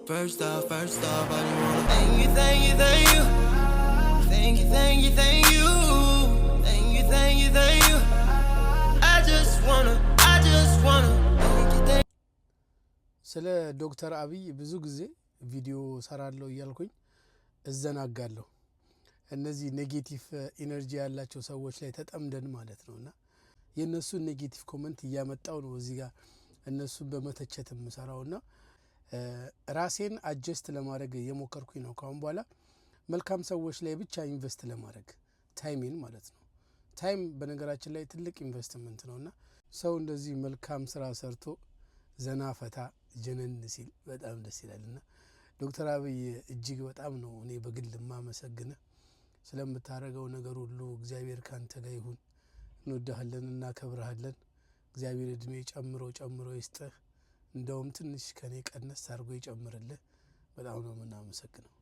First off, I just wanna thank you, thank you, thank you. Thank you, thank you, thank you. Thank you, thank you, thank you. I just wanna thank you, thank you. ስለ ዶክተር አብይ ብዙ ጊዜ ቪዲዮ ሰራለሁ እያልኩኝ እዘናጋለሁ እነዚህ ኔጌቲቭ ኢነርጂ ያላቸው ሰዎች ላይ ተጠምደን ማለት ነውና የነሱ ኔጌቲቭ ኮሜንት እያመጣው ነው እዚህ ጋር እነሱን በመተቸት መስራውና ራሴን አጀስት ለማድረግ የሞከርኩኝ ነው ካሁን በኋላ መልካም ሰዎች ላይ ብቻ ኢንቨስት ለማድረግ ታይሜን ማለት ነው ታይም በነገራችን ላይ ትልቅ ኢንቨስትመንት ነውና ሰው እንደዚህ መልካም ስራ ሰርቶ ዘና ፈታ ጀነን ሲል በጣም ደስ ይላልና ዶክተር አብይ እጅግ በጣም ነው እኔ በግል ማመሰግነ ስለምታረጋው ነገር ሁሉ እግዚአብሔር ካንተ ጋር ይሁን እንወድሃለንና ከብረሃለን እግዚአብሔር እድሜ ጨምሮ ይስጥህ እንደውም ትንሽ ከኔ ቀነስ አርጎ ይጨምርልህ በጣም ነው ምናመሰግነው